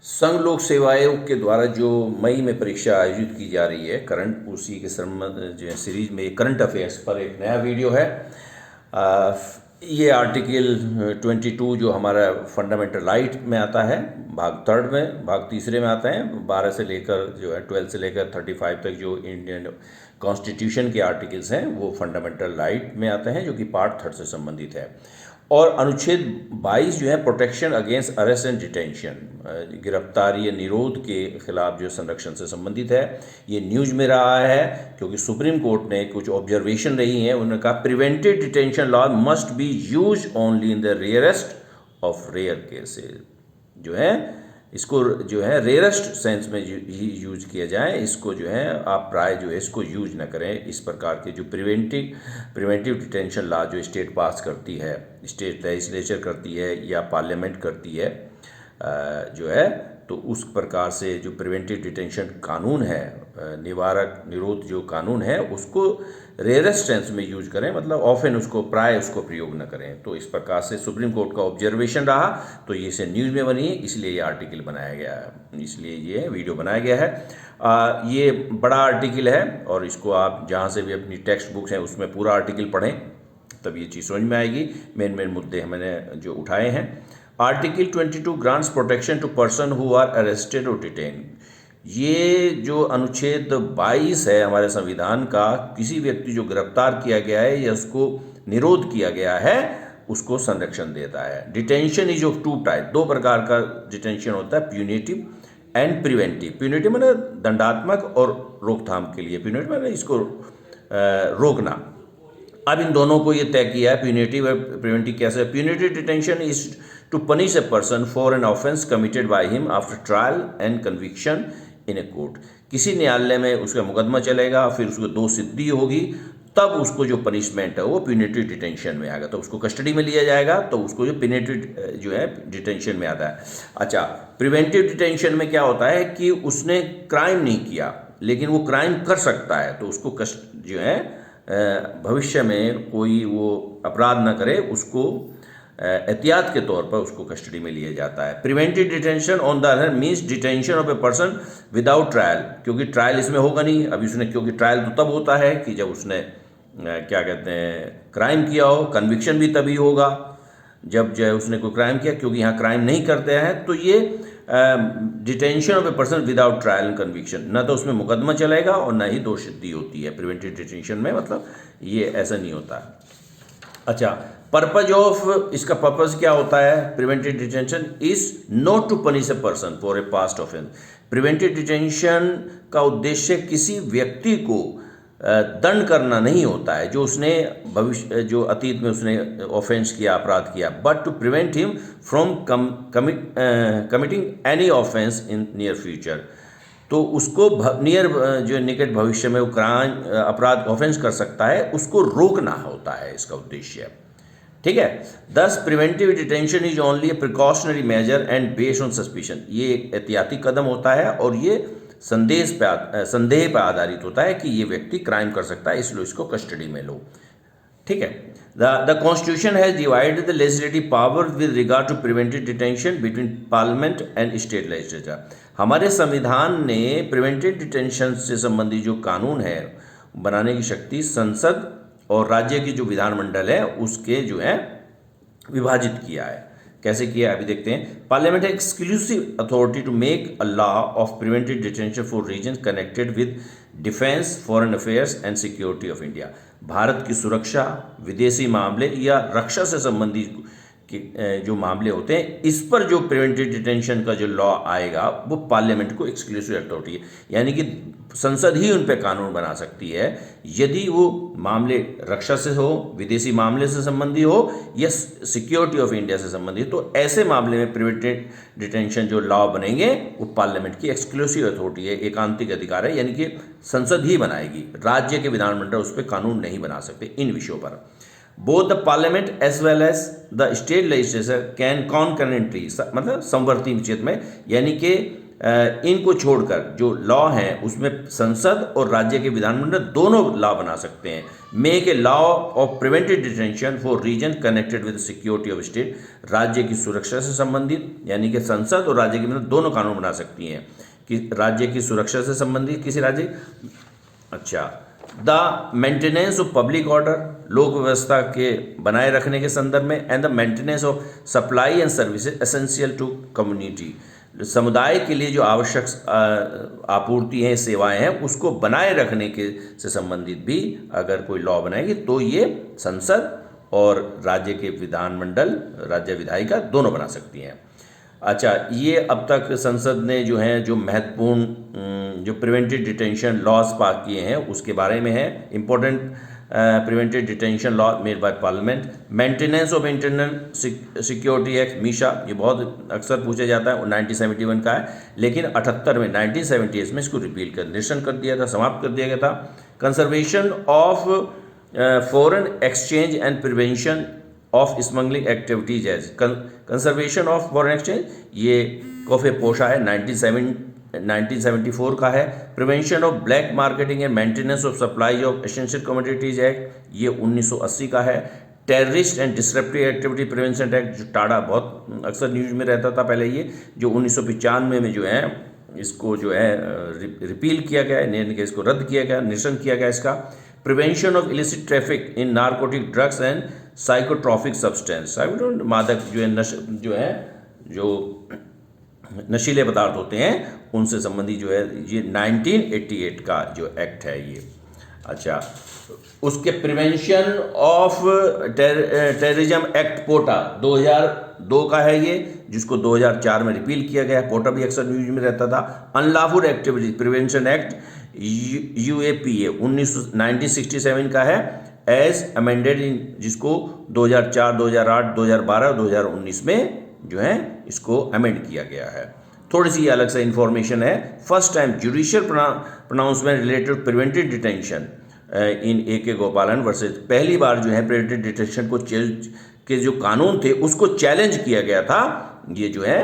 संघ लोक सेवा आयोग के द्वारा जो मई में परीक्षा आयोजित की जा रही है करंट, उसी के संबंध जो है सीरीज में करंट अफेयर्स पर एक नया वीडियो है। ये आर्टिकल 22 जो हमारा फंडामेंटल राइट में आता है, भाग 3 में, भाग 3 में आता है। 12 से लेकर जो है 12 से लेकर 35 तक जो इंडियन कॉन्स्टिट्यूशन के आर्टिकल्स हैं वो फंडामेंटल राइट में आते हैं, जो कि पार्ट 3 से संबंधित है। और अनुच्छेद 22 जो है protection against arrest and detention, गिरफ्तारी या निरोध के खिलाफ जो संरक्षण से संबंधित है। ये न्यूज में रहा है क्योंकि सुप्रीम कोर्ट ने कुछ ऑब्जर्वेशन रही हैं, उन्होंने कहा preventive detention law must be use only in the rarest of rare cases. जो है इसको जो है रेयरेस्ट सेंस में ही यूज किया जाए, इसको जो है आप प्राय जो है इसको यूज ना करें। इस प्रकार के जो प्रिवेंटिव डिटेंशन लॉ जो स्टेट पास करती है, स्टेट लेजिस्लेचर करती है या पार्लियामेंट करती है जो है, तो उस प्रकार से जो प्रिवेंटिव डिटेंशन कानून है, निवारक निरोध जो कानून है, उसको रेयरेस्ट सेंस में यूज करें, मतलब ऑफन उसको प्राय उसको प्रयोग न करें। तो इस प्रकार से सुप्रीम कोर्ट का ऑब्जर्वेशन रहा, तो ये से न्यूज़ में बनी, इसलिए ये आर्टिकल बनाया गया है, इसलिए ये वीडियो बनाया गया है। ये बड़ा आर्टिकल है और इसको आप जहाँ से भी अपनी टेक्स्ट बुक्स हैं उसमें पूरा आर्टिकल पढ़ें, तब ये चीज़ समझ में आएगी। मेन मुद्दे मैंने जो उठाए हैं। Article 22 grants protection to person who are arrested और डिटेन। ये जो अनुच्छेद 22 है हमारे संविधान का, किसी व्यक्ति जो गिरफ्तार किया गया है या उसको निरोध किया गया है उसको संरक्षण देता है। डिटेंशन इज ऑफ 2 टाइप, 2 प्रकार का डिटेंशन होता है, प्यूनिटिव एंड प्रिवेंटिव। प्यूनिटिव मैंने दंडात्मक और रोकथाम के लिए, प्यूनिटिव मैंने इसको रोकना। अब इन दोनों को ये तय किया है, प्यूनिटिव और प्रिवेंटिव कैसे। Punitive detention is to punish a person for an offence committed by him after trial and conviction in a court. किसी न्यायालय में उसका मुकदमा चलेगा, फिर उसको दोषसिद्धि होगी, तब उसको जो पनिशमेंट है वो प्यूनिटिव डिटेंशन में आएगा, तो उसको कस्टडी में लिया जाएगा, तो उसको जो प्यूनिटिव जो है डिटेंशन में आता है। अच्छा, प्रिवेंटिव डिटेंशन में क्या होता है कि उसने क्राइम नहीं किया लेकिन वो क्राइम कर सकता है, तो उसको जो है भविष्य में कोई वो अपराध न करे, उसको एहतियात के तौर पर उसको कस्टडी में लिया जाता है। Preventive detention on the other means detention of a person without trial, क्योंकि ट्रायल इसमें होगा नहीं अभी उसने, क्योंकि ट्रायल तो तब होता है कि जब उसने क्या कहते हैं क्राइम किया हो। कन्विक्शन भी तभी होगा जब जो है उसने कोई क्राइम किया, क्योंकि यहाँ क्राइम नहीं करते हैं। तो ये detention of a person without trial and conviction, ना तो उसमें मुकदमा चलेगा और ना ही दोषसिद्धि होती है प्रिवेंटिव डिटेंशन में, मतलब ये ऐसा नहीं होता है। अच्छा, पर्पज ऑफ, इसका पर्पज क्या होता है। Preventive detention is not to punish a person for a past offence. Preventive detention का उद्देश्य किसी व्यक्ति को दंड करना नहीं होता है जो उसने भविष्य, जो अतीत में उसने ऑफेंस किया, अपराध किया, but to prevent him from committing any offence in near future. तो उसको नियर जो निकट भविष्य में वो क्राइम, अपराध, ऑफेंस कर सकता है, उसको रोकना होता है इसका उद्देश्य। ठीक है। दस preventive detention is only A precautionary major and based on suspicion. ये एक एहतियाती कदम होता है और ये संदेह पर आधारित होता है कि ये व्यक्ति क्राइम कर सकता है, इसलिए इसको कस्टडी में लो। ठीक है। The constitution has divided the legislative power with regard to preventive detention between parliament and state legislature. हमारे संविधान ने प्रिवेंटिव डिटेंशन से संबंधित जो कानून है बनाने की शक्ति संसद और राज्य की जो विधानमंडल है उसके जो है विभाजित किया है। कैसे किया है अभी देखते हैं। Parliament exclusive authority to make a law of preventive detention for reason connected with defence, foreign affairs and security of India. Bharat की सुरक्षा, विदेशी मामले या रक्षा से संबंधित जो मामले होते हैं, इस पर जो प्रिवेंटिव डिटेंशन का जो लॉ आएगा वो पार्लियामेंट को एक्सक्लूसिव अथॉरिटी है, यानी कि संसद ही उन पर कानून बना सकती है यदि वो मामले रक्षा से हो, विदेशी मामले से संबंधी हो या सिक्योरिटी ऑफ इंडिया से संबंधित। तो ऐसे मामले में प्रिवेंटिव डिटेंशन जो लॉ बनेंगे वो पार्लियामेंट की एक्सक्लूसिव अथॉरिटी है, एकांतिक अधिकार है, यानी कि संसद ही बनाएगी, राज्य के विधानमंडल उस पर कानून नहीं बना सकते इन विषयों पर। Both the parliament as well as the state legislature can concurrently, मतलब समवर्ती चित में, यानी कि इनको छोड़कर जो लॉ हैं उसमें संसद और राज्य के विधानमंडल दोनों लॉ बना सकते हैं। Make a law of preventive detention for reason connected with security of state, राज्य की सुरक्षा से संबंधित, यानी कि संसद और राज्य के विधान दोनों कानून बना सकती हैं कि राज्य की सुरक्षा से संबंधित किसी राज्य। अच्छा, the maintenance of public order, लोक व्यवस्था के बनाए रखने के संदर्भ में, and the maintenance of supply and services essential to community, समुदाय के लिए जो आवश्यक आपूर्ति है, सेवाएं हैं, उसको बनाए रखने के से संबंधित भी अगर कोई लॉ बनाएगी तो ये संसद और राज्य के विधानमंडल, राज्य विधायिका दोनों बना सकती हैं। अच्छा, ये अब तक संसद ने जो है जो महत्वपूर्ण जो प्रिवेंटिव डिटेंशन लॉज पास किए हैं उसके बारे में है। Important preventive detention law made by parliament, maintenance of internal security act MISA, ये बहुत अक्सर पूछा जाता है, 1971 का है, लेकिन 78 में 1978 में इसको रिपील कर निरसन कर दिया था, समाप्त कर दिया गया था। Conservation of foreign exchange and prevention of smuggling activities as conservation of foreign exchange, ये कॉफे पोशा है, 1974 का है। Prevention of black marketing and maintenance of supply of essential commodities act, ये 1980 का है। Terrorist and disruptive activity prevention act, जो टाडा बहुत अक्सर न्यूज में रहता था पहले, ये जो 1995 में जो है इसको जो है रिपील किया गया है, इसको रद्द किया गया, निरसन किया गया इसका। Prevention of illicit traffic in narcotic drugs and psychotropic substance, मादक जो है जो नशीले पदार्थ होते हैं उनसे संबंधी जो है ये 1988 का जो एक्ट है ये। अच्छा, उसके प्रिवेंशन ऑफ टेररिज्म एक्ट पोटा 2002 का है ये, जिसको 2004 में रिपील किया गया है। पोटा भी अक्सर न्यूज में रहता था। Unlawful activity prevention act UAPA 1967 का है, एज अमेंडेड इन, जिसको 2004, 2008, 2012 और 2019 में जो है इसको अमेंड किया गया है। थोड़ी सी अलग से इंफॉर्मेशन है। First time judicial pronouncement related preventive detention इन AK गोपालन वर्सेस, पहली बार जो है प्रिवेंटिव डिटेंशन को के जो कानून थे उसको चैलेंज किया गया था। ये जो है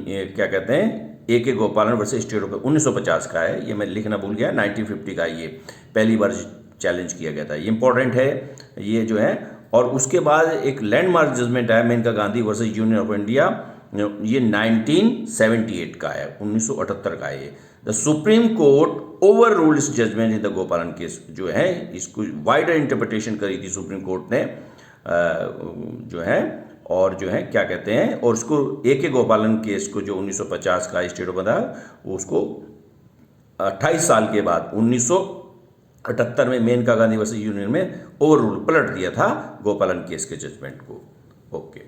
ये क्या कहते हैं, AK गोपालन वर्सेस स्टेट ऑफ, 1950 का है, ये मैं लिखना भूल गया, 1950 का ये पहली बार चैलेंज किया गया था। ये इंपॉर्टेंट है ये जो है। और उसके बाद एक लैंडमार्क जजमेंट आया Maneka Gandhi versus union of India, ये 1978 का है, 1978 का है ये। The supreme court overruled इस judgement in the Gopalan case, जो है इसको वाइडर इंटरप्रिटेशन करी थी सुप्रीम कोर्ट ने जो है, और जो है क्या कहते हैं, और उसको AK गोपालन केस को जो 1950 का स्टेट ऑफ था उसको 28 साल के बाद 1978 में मेनका गांधी वर्सेस यूनियन में ओवर रूल पलट दिया था गोपालन केस के जजमेंट को। ओके।